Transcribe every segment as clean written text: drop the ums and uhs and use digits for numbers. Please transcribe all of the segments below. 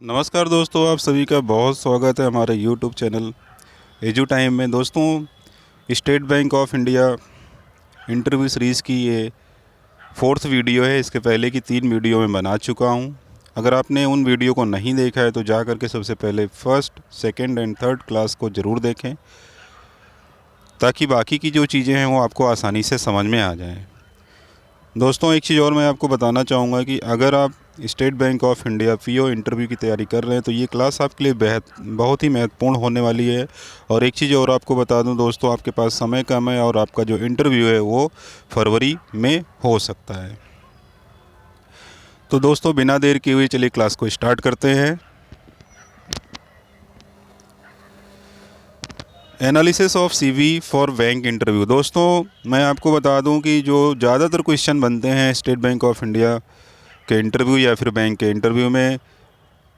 नमस्कार दोस्तों, आप सभी का बहुत स्वागत है हमारे यूट्यूब चैनल एजू टाइम में। दोस्तों, state bank of India interview series की ये फोर्थ वीडियो है। इसके पहले की 3 वीडियो मैं बना चुका हूँ। अगर आपने उन वीडियो को नहीं देखा है तो जा कर के सबसे पहले first, second and third class को ज़रूर देखें, ताकि बाकी की जो चीज़ें हैं वो आपको आसानी से समझ में आ जाएं। दोस्तों, एक चीज़ और मैं आपको बताना चाहूँगा कि अगर आप state bank of India PO interview की तैयारी कर रहे हैं तो ये क्लास आपके लिए बहुत ही महत्वपूर्ण होने वाली है। और एक चीज़ और आपको बता दूं दोस्तों, आपके पास समय कम है और आपका जो इंटरव्यू है वो फरवरी में हो सकता है। तो दोस्तों, बिना देर किए हुए चलिए क्लास को स्टार्ट करते हैं। Analysis of CV for bank interview. दोस्तों, मैं आपको बता दूं कि जो ज़्यादातर क्वेश्चन बनते हैं स्टेट बैंक ऑफ इंडिया के इंटरव्यू या फिर बैंक के इंटरव्यू में,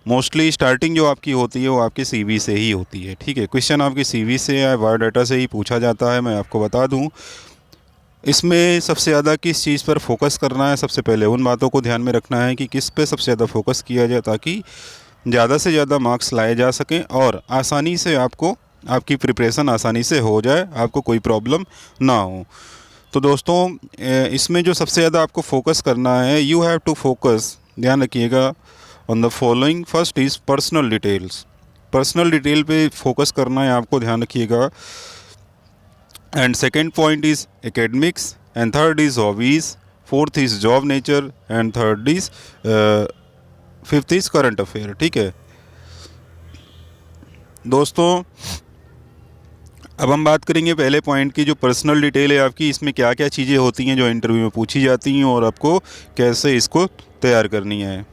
मोस्टली स्टार्टिंग जो आपकी होती है वो आपके सीवी से ही होती है। ठीक है, क्वेश्चन आपके सीवी से या बायोडाटा से ही पूछा जाता है। मैं आपको बता दूं, इसमें सबसे ज़्यादा किस चीज़ पर फोकस करना है। सबसे पहले उन बातों को ध्यान में रखना है कि किस पे सबसे ज़्यादा फोकस किया जाए, ताकि ज़्यादा से ज़्यादा मार्क्स लाए जा सकें और आसानी से आपकी प्रिपरेशन आसानी से हो जाए, आपको कोई प्रॉब्लम ना हो। तो दोस्तों, इसमें जो सबसे ज़्यादा आपको फोकस करना है, यू हैव टू फोकस, ध्यान रखिएगा, on the following. First is personal details. Personal detail पे फोकस करना है आपको, ध्यान रखिएगा। And second point is academics, and third is hobbies, fourth is job nature, and third is fifth is current affair. ठीक है दोस्तों, अब हम बात करेंगे पहले पॉइंट की, जो पर्सनल डिटेल है आपकी। इसमें क्या क्या चीज़ें होती हैं जो इंटरव्यू में पूछी जाती हैं और आपको कैसे इसको तैयार करनी है।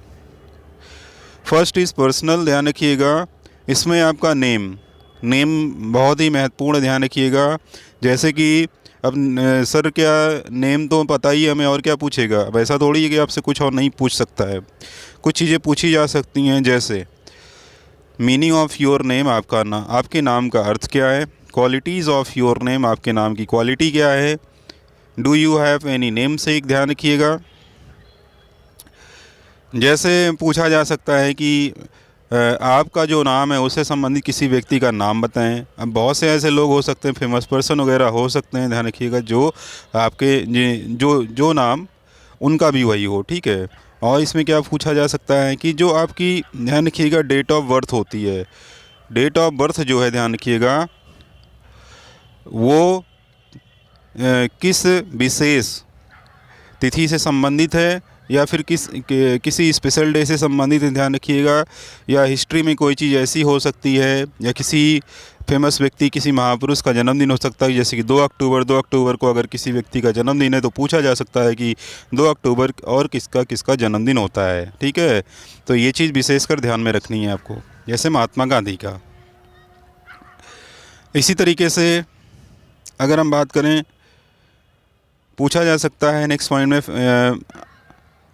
फर्स्ट इज़ पर्सनल, ध्यान रखिएगा। इसमें आपका नेम बहुत ही महत्वपूर्ण, ध्यान रखिएगा। जैसे कि अब सर क्या नेम तो पता ही है हमें, और क्या पूछेगा। अब ऐसा थोड़ी है कि आपसे कुछ और नहीं पूछ सकता है। कुछ चीज़ें पूछी जा सकती हैं, जैसे मीनिंग ऑफ योर नेम, आपके नाम का अर्थ क्या है। क्वालिटीज़ ऑफ योर नेम, आपके नाम की क्वालिटी क्या है। Do you have any name सेक, ध्यान रखिएगा। जैसे पूछा जा सकता है कि आपका जो नाम है उससे संबंधित किसी व्यक्ति का नाम बताएं। अब बहुत से ऐसे लोग हो सकते हैं, फेमस पर्सन वगैरह हो सकते हैं, ध्यान रखिएगा, जो आपके जो नाम उनका भी वही हो। ठीक है। और इसमें क्या पूछा जा सकता है कि जो आपकी, ध्यान रखिएगा, डेट ऑफ बर्थ होती है। डेट ऑफ बर्थ जो है, ध्यान रखिएगा, वो किस विशेष तिथि से संबंधित है या फिर किसी स्पेशल डे से संबंधित है, ध्यान रखिएगा। या हिस्ट्री में कोई चीज़ ऐसी हो सकती है, या किसी फेमस व्यक्ति, किसी महापुरुष का जन्मदिन हो सकता है। जैसे कि 2 अक्टूबर को अगर किसी व्यक्ति का जन्मदिन है तो पूछा जा सकता है कि 2 अक्टूबर और किसका किसका जन्मदिन होता है। ठीक है, तो ये चीज़ विशेषकर ध्यान में रखनी है आपको, जैसे महात्मा गांधी का। इसी तरीके से अगर हम बात करें, पूछा जा सकता है नेक्स्ट पॉइंट में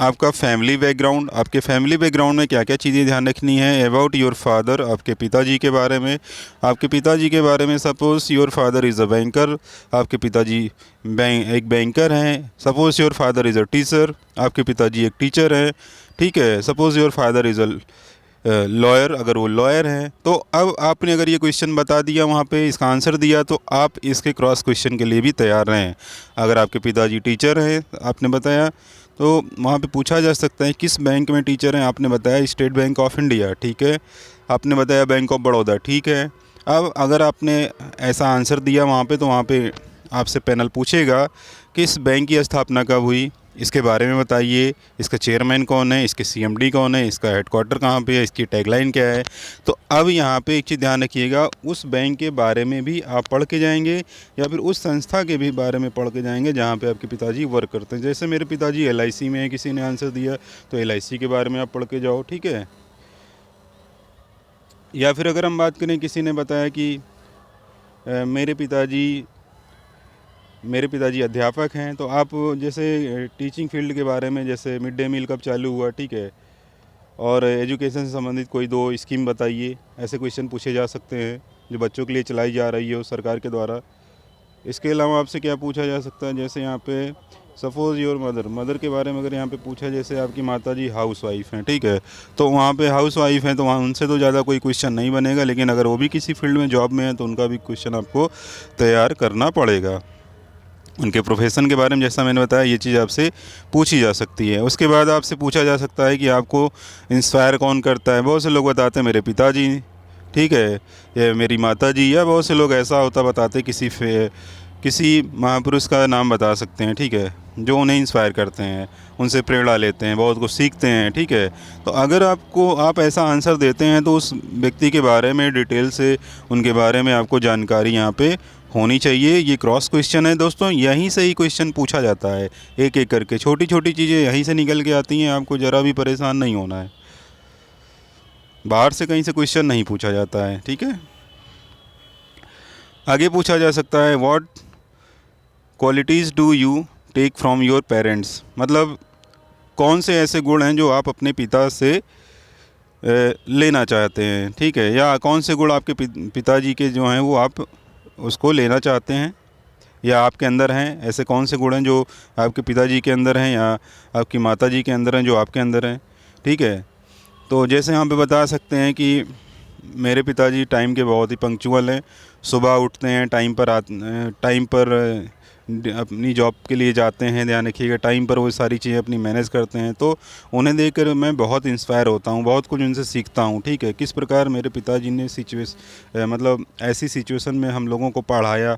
आपका फैमिली बैकग्राउंड। आपके फैमिली बैकग्राउंड में क्या क्या चीज़ें ध्यान रखनी है। अबाउट योर फादर, आपके पिताजी के बारे में। आपके पिताजी के बारे में, suppose your father is a banker, आपके पिताजी एक बैंकर हैं। Suppose your father is a teacher, आपके पिताजी एक टीचर हैं। ठीक है। Suppose your father is a lawyer, अगर वो लॉयर हैं। तो अब आपने अगर ये क्वेश्चन बता दिया, वहाँ पे इसका आंसर दिया, तो आप इसके क्रॉस क्वेश्चन के लिए भी तैयार रहें। अगर आपके पिताजी टीचर हैं, आपने बताया, तो वहाँ पे पूछा जा सकता है किस बैंक में टीचर हैं। आपने बताया स्टेट बैंक ऑफ इंडिया, ठीक है। आपने बताया बैंक ऑफ बड़ौदा, ठीक है। अब अगर आपने ऐसा आंसर दिया वहाँ पे, तो वहाँ पे आपसे पैनल पूछेगा कि इस बैंक की स्थापना कब हुई, इसके बारे में बताइए। इसका चेयरमैन कौन है, इसके सीएमडी कौन है, इसका हेडक्वार्टर कहाँ पे है, इसकी टैगलाइन क्या है। तो अब यहाँ पे एक चीज़ ध्यान रखिएगा, उस बैंक के बारे में भी आप पढ़ के जाएंगे, या फिर उस संस्था के भी बारे में पढ़ के जाएंगे जहाँ पे आपके पिताजी वर्क करते हैं। जैसे मेरे पिताजी एलआईसी में है, किसी ने आंसर दिया, तो एलआईसी के बारे में आप पढ़ के जाओ। ठीक है। या फिर अगर हम बात करें, किसी ने बताया कि मेरे पिताजी अध्यापक हैं, तो आप जैसे टीचिंग फील्ड के बारे में, जैसे मिड डे मील कब चालू हुआ, ठीक है, और एजुकेशन से संबंधित कोई 2 स्कीम बताइए। ऐसे क्वेश्चन पूछे जा सकते हैं जो बच्चों के लिए चलाई जा रही हो सरकार के द्वारा। इसके अलावा आपसे क्या पूछा जा सकता है, जैसे यहाँ पे सपोज़ योर मदर, मदर के बारे में अगर यहाँ पे पूछा, जैसे आपकी माता जी हाउस वाइफ हैं, ठीक है, तो वहाँ पे हाउस वाइफ हैं तो वहाँ उनसे तो ज़्यादा कोई क्वेश्चन नहीं बनेगा, लेकिन अगर वो भी किसी फील्ड में जॉब में है तो उनका भी क्वेश्चन आपको तैयार करना पड़ेगा। उनके प्रोफेशन के बारे में जैसा मैंने बताया, ये चीज़ आपसे पूछी जा सकती है। उसके बाद आपसे पूछा जा सकता है कि आपको इंस्पायर कौन करता है। बहुत से लोग बताते हैं मेरे पिताजी, ठीक है, या मेरी माताजी, या बहुत से लोग ऐसा होता बताते किसी महापुरुष का नाम बता सकते हैं, ठीक है, जो उन्हें इंस्पायर करते हैं, उनसे प्रेरणा लेते हैं, बहुत कुछ सीखते हैं, ठीक है। तो अगर आप ऐसा आंसर देते हैं तो उस व्यक्ति के बारे में डिटेल से, उनके बारे में आपको जानकारी यहाँ पे होनी चाहिए। ये क्रॉस क्वेश्चन है दोस्तों, यहीं से ही क्वेश्चन पूछा जाता है, एक एक करके छोटी छोटी चीज़ें यहीं से निकल के आती हैं। आपको ज़रा भी परेशान नहीं होना है, बाहर से कहीं से क्वेश्चन नहीं पूछा जाता है, ठीक है। आगे पूछा जा सकता है, what qualities do you take from your parents, मतलब कौन से ऐसे गुण हैं जो आप अपने पिता से लेना चाहते हैं, ठीक है, या कौन से गुण आपके पिताजी के जो हैं वो आप उसको लेना चाहते हैं या आपके अंदर हैं। ऐसे कौन से गुण हैं जो आपके पिताजी के अंदर हैं या आपकी माताजी के अंदर हैं जो आपके अंदर हैं, ठीक है। तो जैसे यहाँ पे बता सकते हैं कि मेरे पिताजी टाइम के बहुत ही पंक्चुअल हैं, सुबह उठते हैं टाइम पर अपनी जॉब के लिए जाते हैं, ध्यान रखिएगा, टाइम पर वो सारी चीज़ें अपनी मैनेज करते हैं। तो उन्हें देखकर मैं बहुत इंस्पायर होता हूँ, बहुत कुछ उनसे सीखता हूँ, ठीक है। किस प्रकार मेरे पिताजी ने मतलब ऐसी सिचुएशन में हम लोगों को पढ़ाया,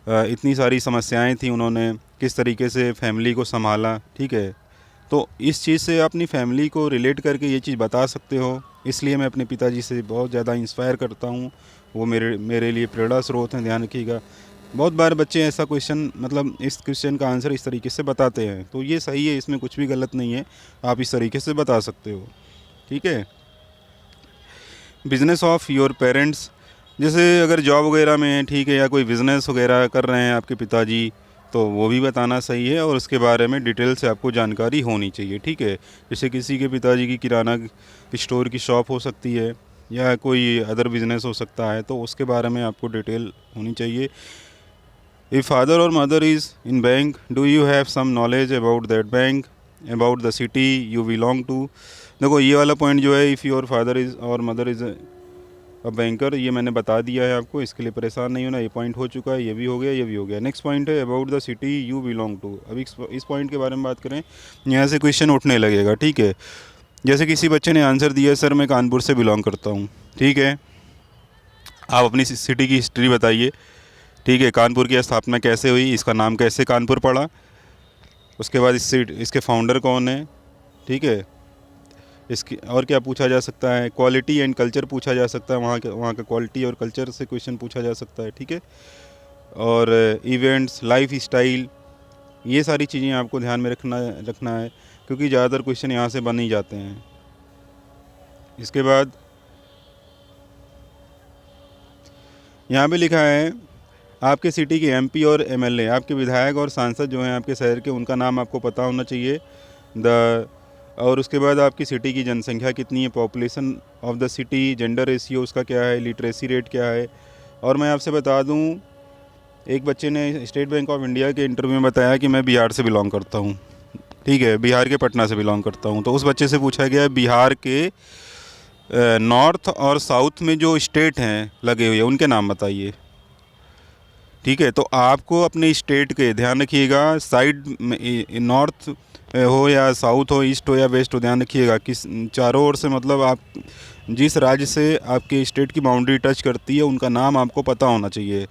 इतनी सारी समस्याएं थी, उन्होंने किस तरीके से फैमिली को संभाला, ठीक है। तो इस चीज़ से अपनी फैमिली को रिलेट करके ये चीज़ बता सकते हो, इसलिए मैं अपने पिताजी से बहुत ज़्यादा इंस्पायर करता हूँ। वो मेरे लिए प्रेरणा स्रोत हैं, ध्यान रखिएगा। बहुत बार बच्चे ऐसा क्वेश्चन, मतलब इस क्वेश्चन का आंसर इस तरीके से बताते हैं, तो ये सही है, इसमें कुछ भी गलत नहीं है, आप इस तरीके से बता सकते हो, ठीक है। बिज़नेस ऑफ योर पेरेंट्स, जैसे अगर जॉब वगैरह में है, ठीक है, या कोई बिज़नेस वगैरह कर रहे हैं आपके पिताजी, तो वो भी बताना सही है और उसके बारे में डिटेल से आपको जानकारी होनी चाहिए, ठीक है। जैसे किसी के पिताजी की किराना स्टोर की शॉप हो सकती है या कोई अदर बिज़नेस हो सकता है, तो उसके बारे में आपको डिटेल होनी चाहिए। इफ़ फादर और mother is in bank, do you have some knowledge about that bank, about the city you belong to. देखो ये वाला पॉइंट जो है, इफ़ योर फादर इज़ और मदर इज़ अ बैंकर, ये मैंने बता दिया है आपको, इसके लिए परेशान नहीं होना, ये पॉइंट हो चुका है, ये भी हो गया, ये भी हो गया। नेक्स्ट पॉइंट है about the city you belong to. अभी इस पॉइंट के बारे में बात करें, यहाँ से क्वेश्चन उठने लगेगा, ठीक है। जैसे किसी बच्चे ने आंसर दिया, सर मैं कानपुर से बिलोंग करता हूँ, ठीक है, आप अपनी सिटी की हिस्ट्री बताइए, ठीक है, कानपुर की स्थापना कैसे हुई, इसका नाम कैसे कानपुर पड़ा, उसके बाद इसके फाउंडर कौन है, ठीक है। इसकी और क्या पूछा जा सकता है, क्वालिटी एंड कल्चर पूछा जा सकता है, वहाँ का क्वालिटी और कल्चर से क्वेश्चन पूछा जा सकता है, ठीक है। और इवेंट्स, लाइफ स्टाइल, ये सारी चीज़ें आपको ध्यान में रखना है, क्योंकि ज़्यादातर क्वेश्चन यहाँ से बन ही जाते हैं। इसके बाद यहाँ पे लिखा है, आपके सिटी के एमपी और एमएलए, आपके विधायक और सांसद जो हैं आपके शहर के, उनका नाम आपको पता होना चाहिए। और उसके बाद आपकी सिटी की जनसंख्या कितनी है, population of the city, gender ratio उसका क्या है, लिटरेसी रेट क्या है। और मैं आपसे बता दूं, एक बच्चे ने स्टेट बैंक ऑफ इंडिया के इंटरव्यू में बताया कि मैं बिहार से बिलोंग करता हूं, ठीक है, बिहार के पटना से बिलोंग करता हूं। तो उस बच्चे से पूछा गया बिहार के नॉर्थ और साउथ में जो स्टेट हैं लगे हुए, उनके नाम बताइए, ठीक है। तो आपको अपने स्टेट के, ध्यान रखिएगा, साइड में नॉर्थ हो या साउथ हो, ईस्ट हो या वेस्ट हो, ध्यान रखिएगा किस चारों ओर से, मतलब आप जिस राज्य से आपके स्टेट की बाउंड्री टच करती है उनका नाम आपको पता होना चाहिए।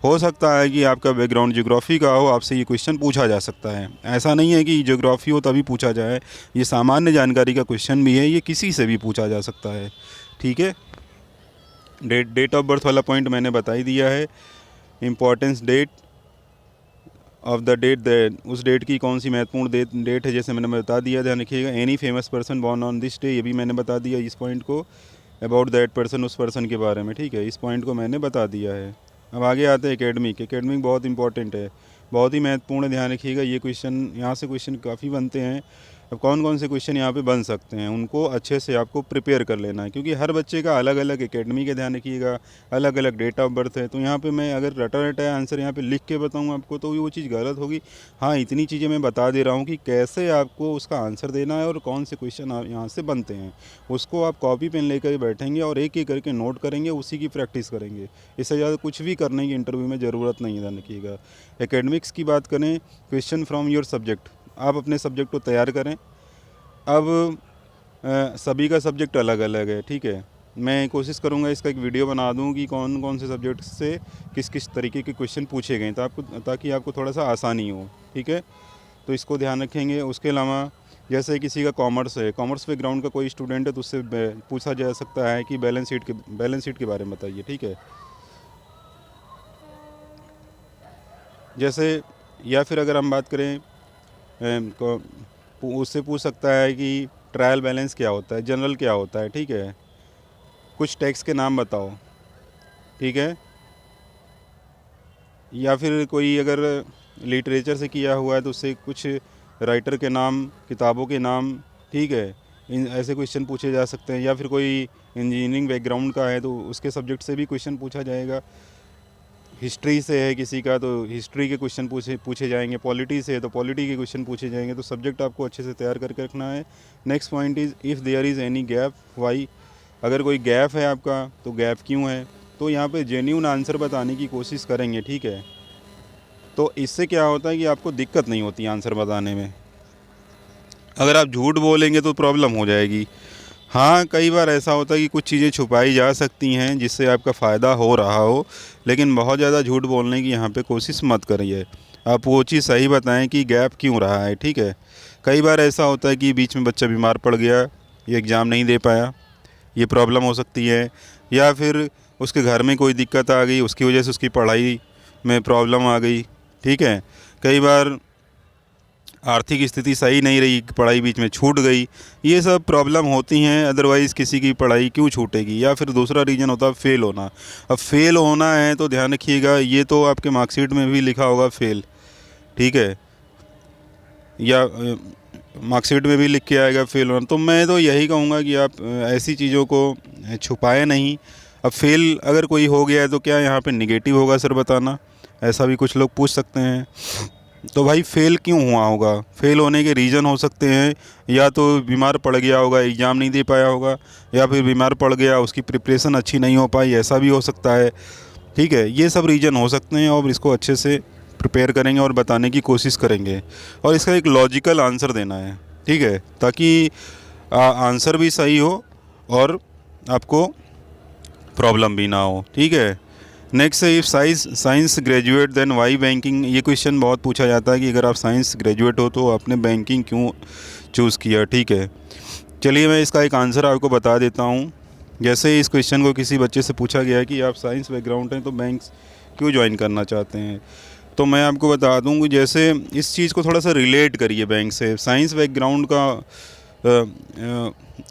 हो सकता है कि आपका बैकग्राउंड ज्योग्राफी का हो, आपसे ये क्वेश्चन पूछा जा सकता है। ऐसा नहीं है कि ज्योग्राफी हो तभी पूछा जाए, ये सामान्य जानकारी का क्वेश्चन भी है, ये किसी से भी पूछा जा सकता है, ठीक है। डेट ऑफ बर्थ वाला पॉइंट मैंने बता ही दिया है। Importance date of the date, उस डेट की कौन सी महत्वपूर्ण डेट है, जैसे मैंने बता दिया, ध्यान रखिएगा। Any famous person born on this day, ये भी मैंने बता दिया इस पॉइंट को। अबाउट दैट पर्सन, उस पर्सन के बारे में, ठीक है, इस पॉइंट को मैंने बता दिया है। अब आगे आते हैं एकेडमिक बहुत इंपॉर्टेंट है, बहुत ही महत्वपूर्ण है, ध्यान रखिएगा। ये क्वेश्चन, यहाँ से क्वेश्चन काफ़ी बनते हैं। अब कौन कौन से क्वेश्चन यहाँ पे बन सकते हैं उनको अच्छे से आपको प्रिपेयर कर लेना है, क्योंकि हर बच्चे का अलग अलग एकेडमी का ध्यान रखिएगा, अलग अलग डेट ऑफ बर्थ है। तो यहाँ पे मैं अगर रटा रटा आंसर यहाँ पे लिख के बताऊँ आपको तो वो चीज़ गलत होगी। हाँ, इतनी चीज़ें मैं बता दे रहा हूँ कि कैसे आपको उसका आंसर देना है और कौन से क्वेश्चन यहाँ से बनते हैं। उसको आप कॉपी पेन लेकर बैठेंगे और एक एक करके नोट करेंगे, उसी की प्रैक्टिस करेंगे। इससे ज़्यादा कुछ भी करने की इंटरव्यू में ज़रूरत नहीं है, ध्यान रखिएगा। एकेडमिक्स की बात करें, क्वेश्चन फ्रॉम योर सब्जेक्ट, आप अपने सब्जेक्ट को तैयार करें। अब सभी का सब्जेक्ट अलग अलग है, ठीक है। मैं कोशिश करूंगा इसका एक वीडियो बना दूं कि कौन कौन से सब्जेक्ट से किस किस तरीके के क्वेश्चन पूछे गए, ताकि आपको थोड़ा सा आसानी हो, ठीक है। तो इसको ध्यान रखेंगे। उसके अलावा जैसे किसी का कॉमर्स है, कॉमर्स बैकग्राउंड का कोई स्टूडेंट है तो उससे पूछा जा सकता है कि बैलेंस शीट के बारे में बताइए, ठीक है। जैसे या फिर अगर हम बात करें उससे पूछ सकता है कि ट्रायल बैलेंस क्या होता है, जनरल क्या होता है, ठीक है। कुछ टैक्स के नाम बताओ, ठीक है। या फिर कोई अगर लिटरेचर से किया हुआ है तो उससे कुछ राइटर के नाम, किताबों के नाम, ठीक है। इन ऐसे क्वेश्चन पूछे जा सकते हैं। या फिर कोई इंजीनियरिंग बैकग्राउंड का है तो उसके सब्जेक्ट से भी क्वेश्चन पूछा जाएगा। हिस्ट्री से है किसी का तो हिस्ट्री के क्वेश्चन पूछे जाएंगे। पॉलिटी से है तो पॉलिटी के क्वेश्चन पूछे जाएंगे। तो सब्जेक्ट आपको अच्छे से तैयार करके रखना है। Next point is if there is any gap why, अगर कोई गैप है आपका तो गैप क्यों है। तो यहाँ पे जेन्यून आंसर बताने की कोशिश करेंगे, ठीक है। तो इससे क्या होता है कि आपको दिक्कत नहीं होती आंसर बताने में। अगर आप झूठ बोलेंगे तो प्रॉब्लम हो जाएगी। हाँ, कई बार ऐसा होता है कि कुछ चीज़ें छुपाई जा सकती हैं जिससे आपका फ़ायदा हो रहा हो, लेकिन बहुत ज़्यादा झूठ बोलने की यहाँ पे कोशिश मत करिए। आप वो चीज़ सही बताएं कि गैप क्यों रहा है, ठीक है। कई बार ऐसा होता है कि बीच में बच्चा बीमार पड़ गया, ये एग्ज़ाम नहीं दे पाया, ये प्रॉब्लम हो सकती है। या फिर उसके घर में कोई दिक्कत आ गई, उसकी वजह से उसकी पढ़ाई में प्रॉब्लम आ गई, ठीक है। कई बार आर्थिक स्थिति सही नहीं रही, पढ़ाई बीच में छूट गई, ये सब प्रॉब्लम होती हैं। अदरवाइज़ किसी की पढ़ाई क्यों छूटेगी। या फिर दूसरा रीज़न होता है फ़ेल होना। अब फ़ेल होना है तो ध्यान रखिएगा, ये तो आपके मार्कशीट में भी लिखा होगा फ़ेल, ठीक है, या मार्कशीट में भी लिख के आएगा फ़ेल होना। तो मैं तो यही कहूँगा कि आप ऐसी चीज़ों को छुपाएं नहीं। अब फ़ेल अगर कोई हो गया है तो क्या यहाँ पे नेगेटिव होगा सर बताना, ऐसा भी कुछ लोग पूछ सकते हैं। तो भाई फ़ेल क्यों हुआ होगा, फ़ेल होने के रीज़न हो सकते हैं। या तो बीमार पड़ गया होगा, एग्ज़ाम नहीं दे पाया होगा, या फिर बीमार पड़ गया, उसकी प्रिपरेशन अच्छी नहीं हो पाई, ऐसा भी हो सकता है, ठीक है। ये सब रीज़न हो सकते हैं और इसको अच्छे से प्रिपेयर करेंगे और बताने की कोशिश करेंगे। और इसका एक लॉजिकल आंसर देना है, ठीक है, ताकि आंसर भी सही हो और आपको प्रॉब्लम भी ना हो, ठीक है। नेक्स्ट है if science graduate then why banking. ये क्वेश्चन बहुत पूछा जाता है कि अगर आप साइंस ग्रेजुएट हो तो आपने बैंकिंग क्यों चूज़ किया, ठीक है। चलिए मैं इसका एक आंसर आपको बता देता हूँ। जैसे इस क्वेश्चन को किसी बच्चे से पूछा गया कि आप साइंस बैकग्राउंड हैं तो बैंक क्यों ज्वाइन करना चाहते हैं, तो मैं आपको बता दूँ कि जैसे इस चीज़ को थोड़ा सा रिलेट करिए बैंक से। साइंस बैकग्राउंड का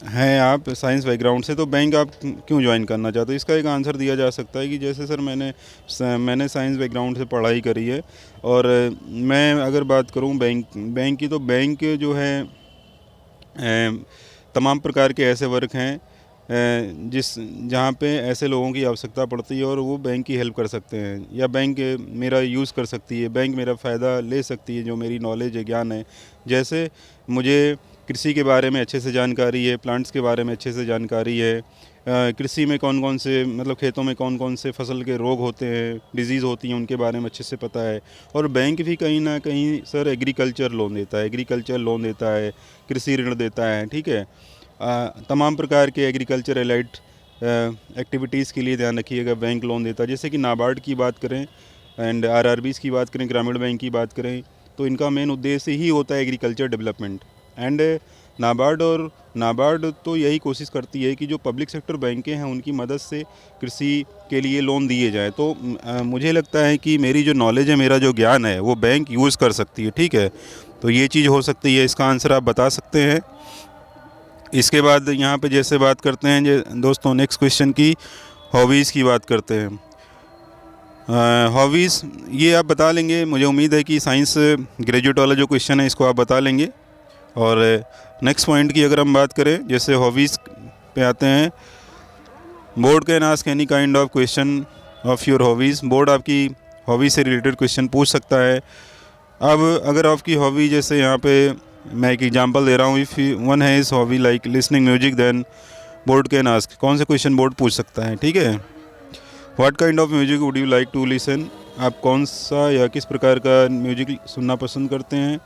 हैं आप, साइंस बैकग्राउंड से, तो बैंक आप क्यों ज्वाइन करना चाहते हो। इसका एक आंसर दिया जा सकता है कि जैसे सर मैंने साइंस बैकग्राउंड से पढ़ाई करी है और मैं अगर बात करूं बैंक की, तो बैंक जो है तमाम प्रकार के ऐसे वर्क हैं जहाँ पे ऐसे लोगों की आवश्यकता पड़ती है और वो बैंक की हेल्प कर सकते हैं, या बैंक मेरा यूज़ कर सकती है, बैंक मेरा फ़ायदा ले सकती है, जो मेरी नॉलेज है, ज्ञान है। जैसे मुझे कृषि के बारे में अच्छे से जानकारी है, प्लांट्स के बारे में अच्छे से जानकारी है, कृषि में कौन कौन से मतलब खेतों में कौन कौन से फसल के रोग होते हैं, डिजीज़ होती हैं, उनके बारे में अच्छे से पता है। और बैंक भी कहीं ना कहीं सर एग्रीकल्चर लोन देता है, कृषि ऋण देता है, ठीक है। तमाम प्रकार के एग्रीकल्चर एलाइड एक्टिविटीज़ के लिए ध्यान रखिएगा, बैंक लोन देता है। जैसे कि नाबार्ड की बात करें एंड आरआरबीज़ की बात करें, ग्रामीण बैंक की बात करें, तो इनका मेन उद्देश्य ही होता है एग्रीकल्चर डेवलपमेंट। एंड नाबार्ड तो यही कोशिश करती है कि जो पब्लिक सेक्टर बैंकें हैं उनकी मदद से कृषि के लिए लोन दिए जाएँ। तो मुझे लगता है कि मेरी जो नॉलेज है, मेरा जो ज्ञान है, वो बैंक यूज़ कर सकती है, ठीक है। तो ये चीज़ हो सकती है, इसका आंसर आप बता सकते हैं। इसके बाद यहाँ पे जैसे बात करते हैं दोस्तों, नेक्स्ट क्वेश्चन की हॉबीज़ की बात करते हैं। हॉबीज़ ये आप बता लेंगे, मुझे उम्मीद है कि साइंस ग्रेजुएट वाला जो क्वेश्चन है इसको आप बता लेंगे और नेक्स्ट पॉइंट की अगर हम बात करें, जैसे हॉबीज़ पे आते हैं, board can ask any kind of question of your hobbies. Board आपकी हॉबी से रिलेटेड क्वेश्चन पूछ सकता है। अब अगर आपकी हॉबी, जैसे यहाँ पे मैं एक एग्जांपल दे रहा हूँ, इफ़ वन है इस hobby like listening music, then board can ask, कौन से क्वेश्चन बोर्ड पूछ सकता है, ठीक है। What kind of music would you like to listen, आप कौन सा या किस प्रकार का म्यूजिक सुनना पसंद करते हैं।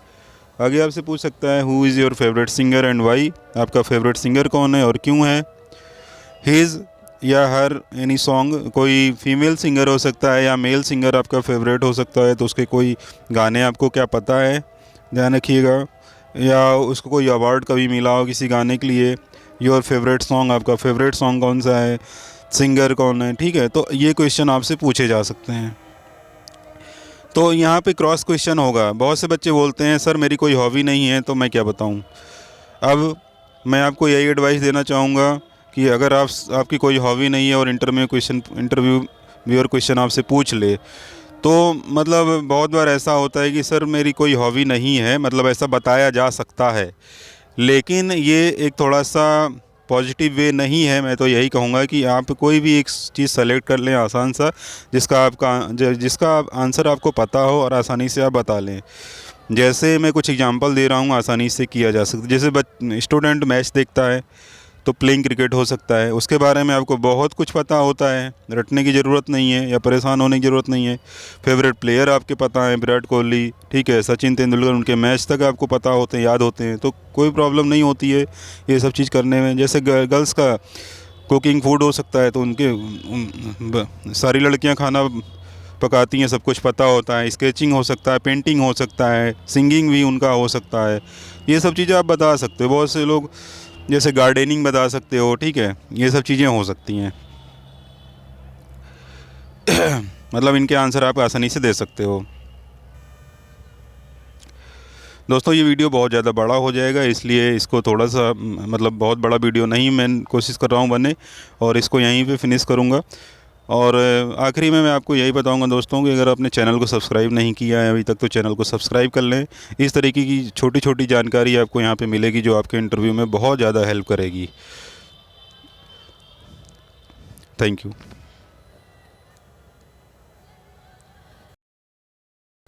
आगे आपसे पूछ सकता है who is your favourite singer and why, आपका फेवरेट सिंगर कौन है और क्यों है। हिज या हर एनी सॉन्ग, कोई फीमेल सिंगर हो सकता है या मेल सिंगर आपका फेवरेट हो सकता है, तो उसके कोई गाने आपको क्या पता है, ध्यान रखिएगा। या उसको कोई अवार्ड कभी मिला हो किसी गाने के लिए। योर फेवरेट सॉन्ग, आपका फेवरेट सॉन्ग कौन सा है, सिंगर कौन है, ठीक है। तो ये क्वेश्चन आपसे पूछे जा सकते हैं। तो यहाँ पे क्रॉस क्वेश्चन होगा। बहुत से बच्चे बोलते हैं सर मेरी कोई हॉबी नहीं है तो मैं क्या बताऊँ। अब मैं आपको यही एडवाइस देना चाहूँगा कि अगर आपकी कोई हॉबी नहीं है और इंटरव्यू क्वेश्चन आपसे पूछ ले, तो मतलब बहुत बार ऐसा होता है कि सर मेरी कोई हॉबी नहीं है, मतलब ऐसा बताया जा सकता है, लेकिन ये एक थोड़ा सा पॉजिटिव वे नहीं है। मैं तो यही कहूँगा कि आप कोई भी एक चीज़ सेलेक्ट कर लें आसान सा, जिसका आंसर आपको पता हो और आसानी से आप बता लें। जैसे मैं कुछ एग्जांपल दे रहा हूँ, आसानी से किया जा सकता है। जैसे स्टूडेंट मैच देखता है तो प्लेइंग क्रिकेट हो सकता है, उसके बारे में आपको बहुत कुछ पता होता है, रटने की ज़रूरत नहीं है या परेशान होने की ज़रूरत नहीं है। फेवरेट प्लेयर आपके पता है, विराट कोहली, ठीक है, सचिन तेंदुलकर, उनके मैच तक आपको पता होते हैं, याद होते हैं, तो कोई प्रॉब्लम नहीं होती है ये सब चीज़ करने में। जैसे गर्ल्स का कुकिंग फूड हो सकता है, तो सारी लड़कियाँ खाना पकाती हैं, सब कुछ पता होता है। स्केचिंग हो सकता है, पेंटिंग हो सकता है, सिंगिंग भी उनका हो सकता है। ये सब चीज़ें आप बता सकते हो। बहुत से लोग जैसे गार्डनिंग बता सकते हो, ठीक है, ये सब चीज़ें हो सकती हैं। मतलब इनके आंसर आप आसानी से दे सकते हो। दोस्तों ये वीडियो बहुत ज़्यादा बड़ा हो जाएगा, इसलिए इसको थोड़ा सा मतलब बहुत बड़ा वीडियो नहीं मैं कोशिश कर रहा हूँ बने, और इसको यहीं पे फिनिश करूँगा। और आखिरी में मैं आपको यही बताऊंगा दोस्तों कि अगर आपने चैनल को सब्सक्राइब नहीं किया है अभी तक तो चैनल को सब्सक्राइब कर लें। इस तरीके की छोटी छोटी जानकारी आपको यहाँ पे मिलेगी जो आपके इंटरव्यू में बहुत ज़्यादा हेल्प करेगी। Thank you.